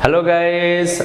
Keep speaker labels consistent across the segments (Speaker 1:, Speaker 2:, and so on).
Speaker 1: Hello guys,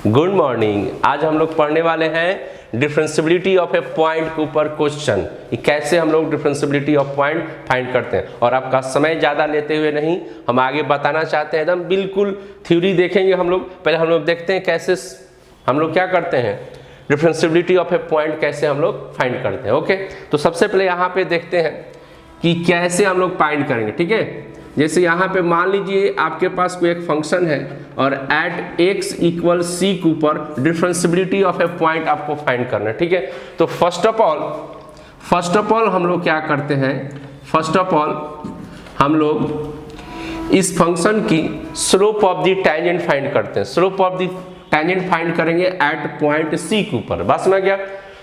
Speaker 1: good morning. आज हम लोग पढ़ने वाले हैं डिफरेंशियबिलिटी ऑफ ए पॉइंट के ऊपर क्वेश्चन, कि कैसे हम लोग डिफरेंशियबिलिटी ऑफ पॉइंट फाइंड करते हैं। और आपका समय ज़्यादा लेते हुए नहीं, हम आगे बताना चाहते हैं, एकदम बिल्कुल थ्योरी देखेंगे हम लोग। पहले हम लोग देखते हैं कैसे हम लोग क्या करते हैं, डिफरेंशियबिलिटी ऑफ ए पॉइंट कैसे हम लोग फाइंड करते हैं। ओके, तो सबसे पहले यहाँ पे देखते हैं कि कैसे हम लोग फाइंड करेंगे। ठीक है, जैसे यहाँ पे मान लीजिए आपके पास कोई एक फंक्शन है और एट x इक्वल c के ऊपर डिफरेंशियबिलिटी ऑफ ए पॉइंट आपको फाइंड करना है। ठीक है, तो फर्स्ट ऑफ ऑल हम लोग क्या करते हैं, फर्स्ट ऑफ ऑल हम लोग इस फंक्शन की slope of the tangent find करते हैं। Slope of the tangent find करेंगे एट पॉइंट c के ऊपर। बस समझ गया?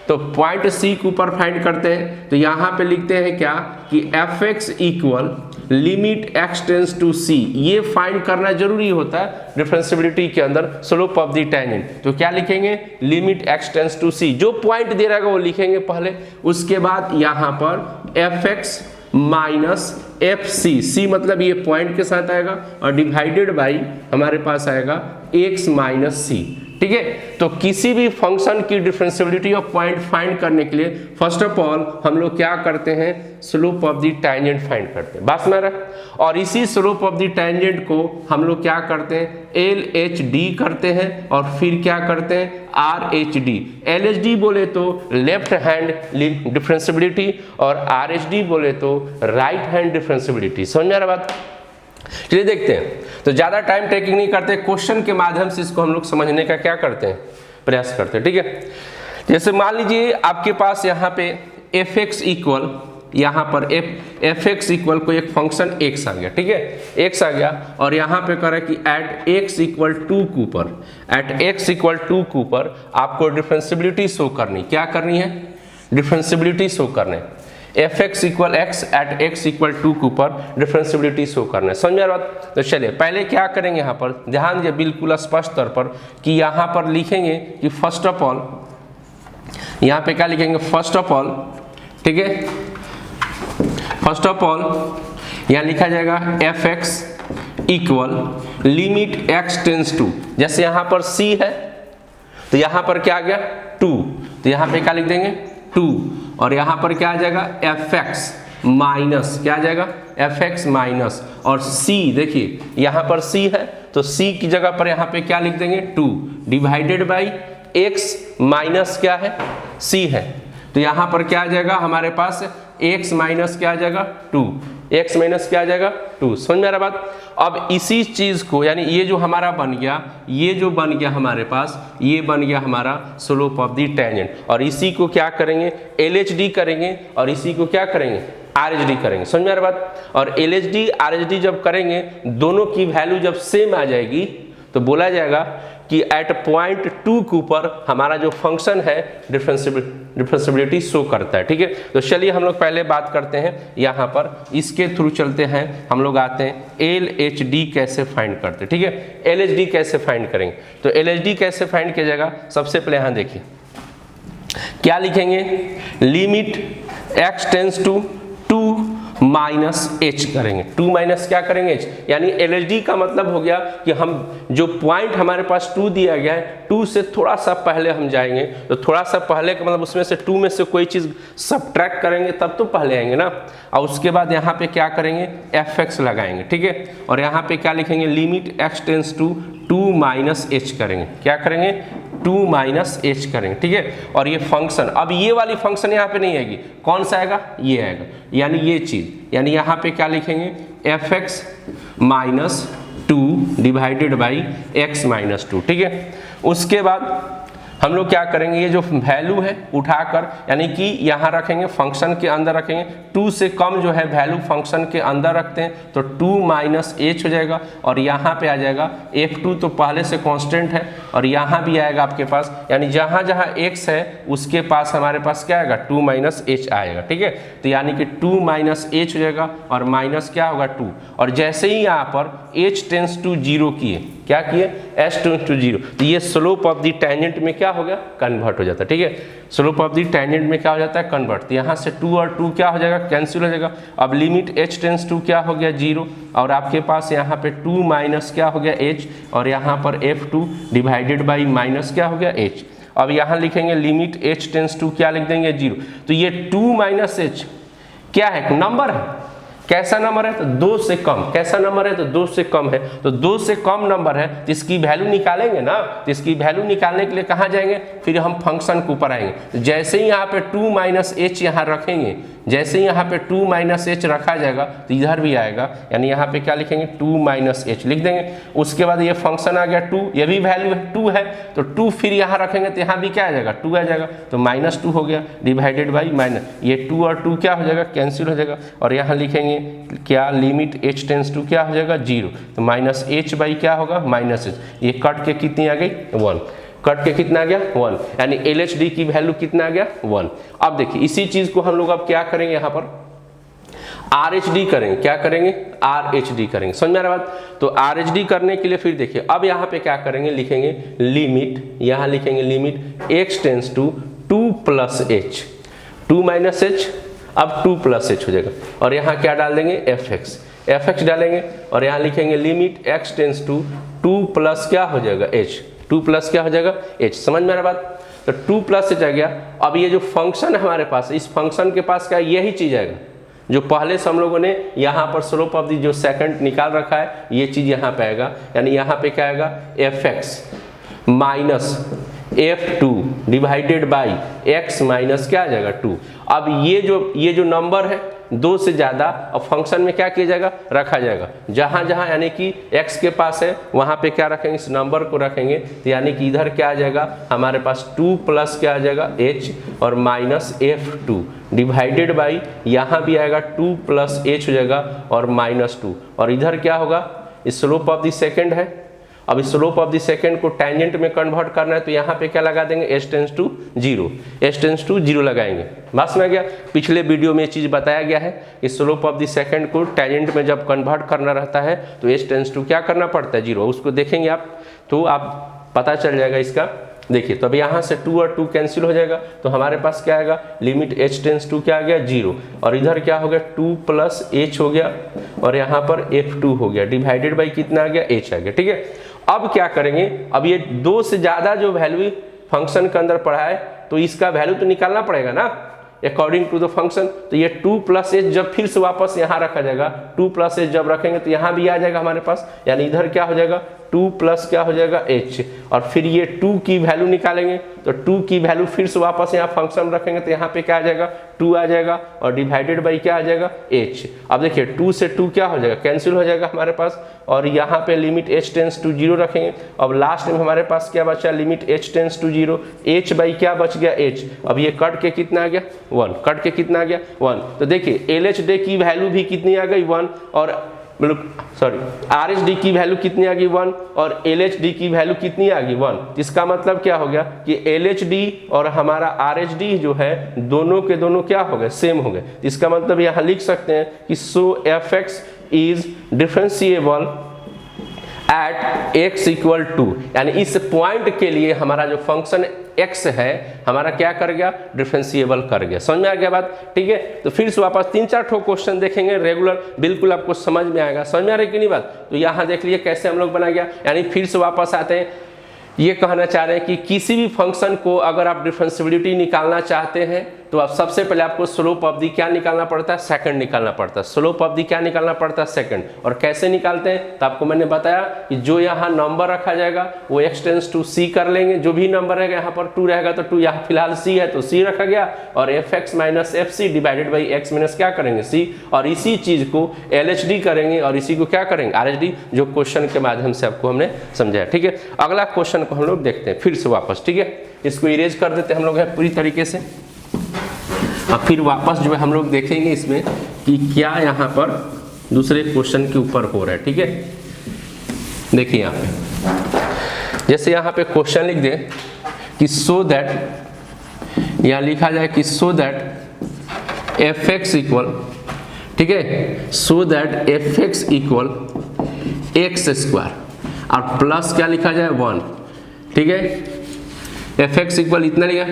Speaker 1: तो पॉइंट c के ऊपर फाइंड करते हैं, तो यहाँ पे लिखते हैं क्या कि f(x) equal limit x tends to c। ये फाइंड करना जरूरी होता है डिफरेंशियबिलिटी के अंदर, स्लोप ऑफ द टैंजेंट। तो क्या लिखेंगे, limit x tends to c। जो पॉइंट दे रहा है वो लिखेंगे पहले, उसके बाद यहाँ पर f(x) माइनस fc, c मतलब ये पॉइंट के साथ आएगा, और डिवाइडेड बाई हमारे पास आएगा x माइनस c। ठीक है, तो किसी भी फंक्शन की डिफरेंशियबिलिटी ऑफ पॉइंट फाइंड करने के लिए फर्स्ट ऑफ ऑल हम लोग क्या करते हैं, slope of the tangent find करते हैं। बात समझ रहे? और इसी स्लोप ऑफ द टैंजेंट को हम लोग क्या करते हैं, LHD करते हैं, और फिर क्या करते हैं, RHD। LHD बोले तो लेफ्ट हैंड डिफरेंशियबिलिटी, और RHD बोले तो राइट हैंड डिफरेंशियबिलिटी। समझ में आ रहा बात? चलिए देखते हैं। तो ज़्यादा टाइम टेकिंग नहीं करते, क्वेश्चन के माध्यम से इसको हम लोग समझने का क्या करते हैं, प्रयास करते हैं। ठीक है, जैसे मान लीजिए आपके पास यहाँ पे f(x) इक्वल, यहाँ पर f(x) इक्वल कोई एक फंक्शन x आ गया। ठीक है, x आ गया, और यहाँ पे करें कि एट x इक्वल 2 के ऊपर, एट x इक्वल 2 के ऊपर आपको डिफरेंशियबिलिटी शो करनी। क्या करनी है, डिफरेंशियबिलिटी शो करने। f(x) equal x at x equal 2 के ऊपर डिफरेंशियबिलिटी शो करना है। समझ में आ रहा बात? तो चलिए पहले क्या करेंगे, यहाँ पर ध्यान दीजिए बिल्कुल स्पष्ट तौर पर, कि यहाँ पर लिखेंगे कि फर्स्ट ऑफ ऑल, यहाँ पे क्या लिखेंगे, फर्स्ट ऑफ ऑल। ठीक है, फर्स्ट ऑफ ऑल यहाँ लिखा जाएगा f(x) equal limit x tends to, जैसे यहाँ पर c है तो यहाँ पर क्या आ गया 2, तो यहाँ पे क्या लिख देंगे 2, और यहाँ पर क्या आ जाएगा f(x) माइनस, क्या आ जाएगा f(x) माइनस, और c देखिए यहाँ पर c है तो c की जगह पर यहाँ पे क्या लिख देंगे 2 डिवाइडेड बाई x माइनस क्या है, c है। तो यहाँ पर क्या आ जाएगा हमारे पास x माइनस क्या आ जाएगा 2, x माइनस क्या आ जाएगा 2। समझ में आ रहा बात? अब इसी चीज को, यानी ये जो हमारा बन गया, ये जो बन गया हमारे पास, ये बन गया हमारा स्लोप ऑफ द टैंजेंट, और इसी को क्या करेंगे, LHD करेंगे, और इसी को क्या करेंगे, RHD करेंगे। समझ में आ रहा बात? और LHD RHD जब करेंगे, दोनों की वैल्यू जब सेम आ जाएगी, तो बोला जाएगा कि एट पॉइंट 2 के ऊपर हमारा जो फंक्शन है डिफरेंशियबिलिटी शो करता है। ठीक है, तो चलिए हम लोग पहले बात करते हैं, यहाँ पर इसके थ्रू चलते हैं, हम लोग आते हैं LHD कैसे फाइंड करते हैं। ठीक है, LHD कैसे फाइंड करेंगे, तो LHD कैसे फाइंड किया जाएगा, सबसे पहले यहाँ देखिए क्या लिखेंगे, limit x tends to 2 minus h करेंगे। 2 माइनस क्या करेंगे h, यानी LHD का मतलब हो गया कि हम जो पॉइंट हमारे पास 2 दिया गया है, 2 से थोड़ा सा पहले हम जाएंगे, तो थोड़ा सा पहले का मतलब उसमें से 2 में से कोई चीज़ सब्ट्रैक्ट करेंगे तब तो पहले आएंगे ना, और उसके बाद यहाँ पे क्या करेंगे, f(x) लगाएंगे। ठीक है, और यहाँ पे क्या लिखेंगे, limit x tends to 2 minus h करेंगे। क्या करेंगे, 2 माइनस h करेंगे। ठीक है, और ये फंक्शन, अब ये वाली फंक्शन यहाँ पे नहीं आएगी, कौन सा आएगा, ये आएगा, यानी ये चीज, यानी यहाँ पे क्या लिखेंगे, f(x) minus 2 divided by x minus 2। ठीक है, उसके बाद हम लोग क्या करेंगे, ये जो वैल्यू है उठाकर, यानी कि यहाँ रखेंगे, फंक्शन के अंदर रखेंगे, 2 से कम जो है वैल्यू फंक्शन के अंदर रखते हैं, तो 2 माइनस h हो जाएगा, और यहाँ पे आ जाएगा f2 तो पहले से कांस्टेंट है, और यहाँ भी आएगा आपके पास, यानी जहाँ जहाँ x है उसके पास हमारे पास क्या आएगा, 2 माइनस h आएगा। ठीक है, तो यानी कि 2 माइनस h हो जाएगा, और माइनस क्या होगा 2, और जैसे ही यहाँ पर h टेंस टू 0 किए, क्या किए, h टेंस टू 0, तो ये स्लोप ऑफ द टेंजेंट में क्या हो गया, कन्वर्ट हो जाता है। ठीक है, स्लोप ऑफ द टेंजेंट में क्या हो जाता है, कन्वर्ट। तो यहाँ से 2 और 2 क्या हो जाएगा, कैंसिल हो जाएगा। अब लिमिट h टेंस टू क्या हो गया 0, और आपके पास यहाँ पे 2 माइनस क्या हो गया h, और यहाँ पर f2 डिवाइडेड बाई माइनस क्या हो गया h। अब यहाँ लिखेंगे लिमिट h टेंस टू क्या लिख देंगे 0, तो ये 2 माइनस h क्या है, नंबर है, कैसा नंबर है, तो 2 से कम, कैसा नंबर है, तो 2 से कम है, तो 2 से कम नंबर है तो इसकी वैल्यू निकालेंगे ना, तो इसकी वैल्यू निकालने के लिए कहाँ जाएंगे, फिर हम फंक्शन के ऊपर आएंगे। तो जैसे ही यहाँ पे 2 माइनस एच यहाँ रखेंगे, जैसे ही यहाँ पे 2 माइनस एच रखा जाएगा तो इधर भी आएगा, यानी यहाँ पे क्या लिखेंगे 2 माइनस एच लिख देंगे। उसके बाद ये फंक्शन आ गया 2, ये भी वैल्यू है 2 है, तो 2 फिर यहाँ रखेंगे तो यहाँ भी क्या आ जाएगा 2 आ जाएगा, तो -2 हो गया डिवाइडेड बाई माइनस, ये 2 और 2 क्या हो जाएगा, कैंसिल हो जाएगा। और यहाँ लिखेंगे क्या, लिमिट h टेंस टू क्या हो जाएगा 0, तो माइनस एच बाई क्या होगा माइनस एच, ये कट के कितनी आ गई 1, कट के कितना आ गया 1, यानी LHD की वैल्यू कितना आ गया 1। अब देखिए इसी चीज को हम लोग अब क्या करेंगे, यहाँ पर RHD करेंगे, क्या करेंगे RHD करेंगे, समझ में आ रहा बात। तो RHD करने के लिए फिर देखिए अब यहाँ पे क्या करेंगे, लिखेंगे लिमिट, यहाँ लिखेंगे limit x tends to 2 plus h, 2 minus h, अब 2 प्लस h हो जाएगा, और यहाँ क्या डाल देंगे fx डालेंगे, और यहाँ लिखेंगे limit x tends to 2 plus क्या हो जाएगा h, 2 प्लस क्या हो जाएगा h, समझ में आ रहा बात। तो 2 प्लस h आ गया। अब ये जो फंक्शन है हमारे पास, इस फंक्शन के पास क्या यही चीज आएगा जो पहले से हम लोगों ने यहाँ पर स्लोप ऑफ दी जो सेकंड निकाल रखा है, ये चीज यहाँ पे आएगा, यानी यहाँ पे क्या आएगा fx minus f2 divided by x minus क्या आ जाएगा 2। अब ये जो नंबर है 2 से ज़्यादा, अब फंक्शन में क्या किया जाएगा, रखा जाएगा, जहाँ जहाँ यानी कि x के पास है वहाँ पे क्या रखेंगे, इस नंबर को रखेंगे, तो यानी कि इधर क्या आ जाएगा हमारे पास 2 प्लस क्या आ जाएगा h और माइनस f2 डिवाइडेड बाई, यहाँ भी आएगा 2 प्लस h हो जाएगा और -2, और इधर क्या होगा, स्लोप ऑफ द सेकेंड है। अब इस स्लोप ऑफ द सेकंड को टेंजेंट में कन्वर्ट करना है, तो यहाँ पे क्या लगा देंगे h tends to 0, h tends to 0 लगाएंगे। बस में गया, पिछले वीडियो में ये चीज़ बताया गया है कि स्लोप ऑफ द सेकंड को टेंजेंट में जब कन्वर्ट करना रहता है तो h टेंस टू क्या करना पड़ता है 0, उसको देखेंगे आप तो आप पता चल जाएगा इसका। देखिए तो अब यहाँ से 2 और 2 कैंसिल हो जाएगा, तो हमारे पास क्या आएगा, लिमिट h टेंस टू क्या आ गया 0, और इधर क्या हो गया 2 प्लस h हो गया, और यहाँ पर f2 हो गया डिवाइडेड बाई कितना आ गया h आ गया। ठीक है, अब क्या करेंगे, अब ये 2 से ज़्यादा जो वैल्यू फंक्शन के अंदर पड़ा है तो इसका वैल्यू तो निकालना पड़ेगा ना अकॉर्डिंग टू द फंक्शन। तो ये 2 प्लस h जब फिर से वापस यहाँ रखा जाएगा, 2 प्लस h जब रखेंगे तो यहाँ भी आ जाएगा हमारे पास, यानी इधर क्या हो जाएगा 2 प्लस क्या हो जाएगा h, और फिर ये 2 की वैल्यू निकालेंगे, तो 2 की वैल्यू फिर से वापस यहाँ फंक्शन रखेंगे तो यहाँ पे क्या आ जाएगा 2 आ जाएगा, और डिवाइडेड बाई क्या आ जाएगा h। अब देखिए 2 से 2 क्या हो जाएगा, कैंसिल हो जाएगा हमारे पास, और यहाँ पे लिमिट h टेंस टू 0 रखेंगे। अब लास्ट में हमारे पास क्या बचा, limit h tends to 0, h by क्या बच गया h, अब ये कट के कितना आ गया 1, कट के कितना आ गया 1। तो देखिए LHD की वैल्यू भी कितनी आ गई 1, और सॉरी RHD की वैल्यू कितनी आ गई 1, और LHD की वैल्यू कितनी आ गई 1। इसका मतलब क्या हो गया कि LHD और हमारा RHD जो है दोनों के दोनों क्या हो गए, सेम हो गए। इसका मतलब यहाँ लिख सकते हैं कि so fx is differentiable at x equal to, यानी इस पॉइंट के लिए हमारा जो फंक्शन x है हमारा क्या कर गया, डिफरेंशिएबल कर गया। समझ में आ गया बात। ठीक है, तो फिर से वापस 3-4 ठो क्वेश्चन देखेंगे रेगुलर, बिल्कुल आपको समझ में आएगा। समझ में आ रही कि नहीं बात। तो यहाँ देख लिए कैसे हम लोग बना गया, यानी फिर से वापस आते हैं, ये कहना चाह रहे हैं कि किसी भी फंक्शन को अगर आप डिफरेंशिएबिलिटी निकालना चाहते हैं तो आप सबसे पहले आपको स्लोप ऑफ दी क्या निकालना पड़ता है, सेकंड निकालना पड़ता है। स्लोप ऑफ दी क्या निकालना पड़ता है, सेकंड। और कैसे निकालते हैं, तो आपको मैंने बताया कि जो यहाँ नंबर रखा जाएगा वो x टेंस टू c कर लेंगे, जो भी नंबर रहेगा, यहाँ पर 2 रहेगा तो 2, यहाँ फिलहाल c है तो c रखा गया, और fx minus fc divided by x minus क्या करेंगे c, और इसी चीज को LHD करेंगे और इसी को क्या करेंगे RHD, जो क्वेश्चन के माध्यम से आपको हमने समझाया। ठीक है, अगला क्वेश्चन को हम लोग देखते हैं फिर से वापस। ठीक है, इसको इरेज कर देते हैं हम लोग है पूरी तरीके से, और फिर वापस जो है हम लोग देखेंगे इसमें कि क्या यहाँ पर दूसरे क्वेश्चन के ऊपर हो रहा है। ठीक है, देखिए यहाँ पे जैसे यहाँ पे क्वेश्चन लिख दें कि सो दैट, यहाँ लिखा जाए कि सो दैट fx इक्वल, ठीक है, so that fx equal x square और प्लस क्या लिखा जाए 1, ठीक है। एफ एक्स इक्वल इतना लिखा,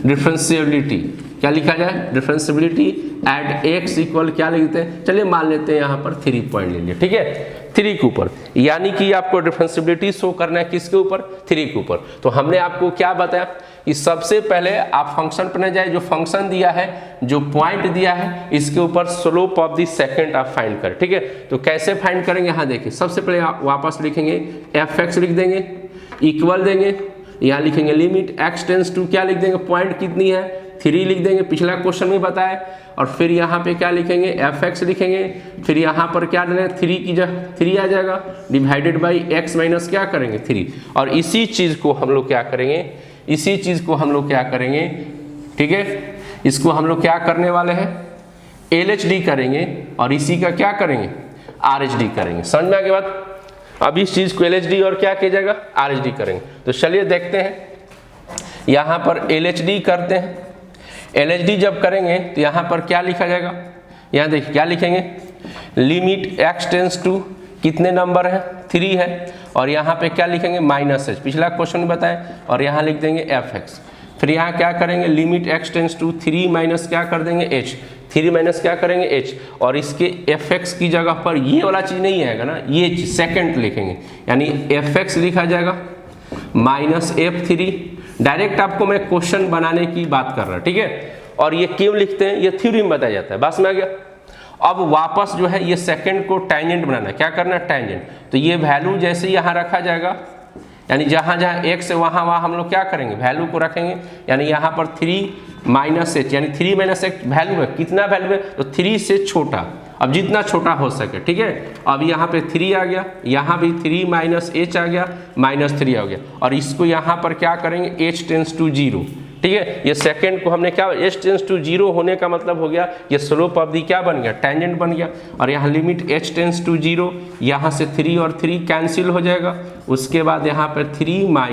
Speaker 1: डिफरेंशिएबिलिटी क्या लिखा जाए, डिफरेंशिएबिलिटी एट एक्स इक्वल क्या लिखते हैं, चलिए मान लेते हैं यहाँ पर 3 पॉइंट ले लिया, ठीक है, 3 के ऊपर, यानी कि आपको डिफरेंशिएबिलिटी शो करना है किसके ऊपर, 3 के ऊपर। तो हमने आपको क्या बताया कि सबसे पहले आप फंक्शन पर न जाए, जो फंक्शन दिया है, जो पॉइंट दिया है, इसके ऊपर स्लोप ऑफ द सेकंड आप फाइंड करें, ठीक है। तो कैसे फाइंड करेंगे, यहाँ देखिए, सबसे पहले आप वापस लिखेंगे एफ एक्स लिख देंगे, इक्वल देंगे, यहाँ लिखेंगे लिमिट एक्स टेंस टू क्या लिख देंगे, पॉइंट कितनी है 3 लिख देंगे, पिछला क्वेश्चन में बताया, और फिर यहाँ पे क्या लिखेंगे एफ एक्स लिखेंगे, फिर यहाँ पर क्या लेना है 3 की जगह 3 आ जाएगा, डिवाइडेड बाई एक्स माइनस क्या करेंगे 3, और इसी चीज़ को हम लोग क्या करेंगे, इसी चीज़ को हम लोग क्या करेंगे, ठीक है, इसको हम लोग क्या करने वाले हैं LHD करेंगे, और इसी का क्या करेंगे RHD करेंगे। समझ में आ गया बात। अब इस चीज़ को LHD और क्या किया जाएगा RHD करेंगे। तो चलिए देखते हैं, यहाँ पर LHD करते हैं। LHD जब करेंगे तो यहाँ पर क्या लिखा जाएगा, यहाँ देखिए क्या लिखेंगे, लिमिट एक्स टेंस टू कितने नंबर है 3 है, और यहाँ पे क्या लिखेंगे -h, पिछला क्वेश्चन में बताएं, और यहाँ लिख देंगे एफ एक्स, फिर यहाँ क्या करेंगे limit X tends to 3 minus क्या कर देंगे h, 3 माइनस क्या करेंगे h, और इसके एफ एक्स की जगह पर ये वाला चीज़ नहीं आएगा ना, ये सेकंड लिखेंगे, यानी एफ एक्स लिखा जाएगा -f3। डायरेक्ट आपको मैं क्वेश्चन बनाने की बात कर रहा हूँ, ठीक है। और ये क्यों लिखते हैं, ये थ्योरी में बताया जाता है, बस में आ गया। अब वापस जो है ये सेकंड को टेंजेंट बनाना है, क्या करना है टेंजेंट, तो ये वैल्यू जैसे यहाँ रखा जाएगा, यानी जहाँ जहाँ x है वहाँ हम लोग क्या करेंगे वैल्यू को रखेंगे, यानी यहाँ पर 3 माइनस h, यानी 3 माइनस h वैल्यू है, कितना वैल्यू है, तो 3 से छोटा, अब जितना छोटा हो सके, ठीक है। अब यहाँ पे 3 आ गया, यहाँ भी 3 माइनस h आ गया, -3 आ गया, और इसको यहाँ पर क्या करेंगे h टेंस टू 0, ठीक है। ये सेकंड को हमने क्या h टेंस टू 0 होने का मतलब हो गया ये स्लोप ऑफ दी क्या बन गया टेंजेंट बन गया, और यहाँ लिमिट h टेंस टू 0, यहाँ से 3 और 3 कैंसिल हो जाएगा, उसके बाद यहाँ पर 3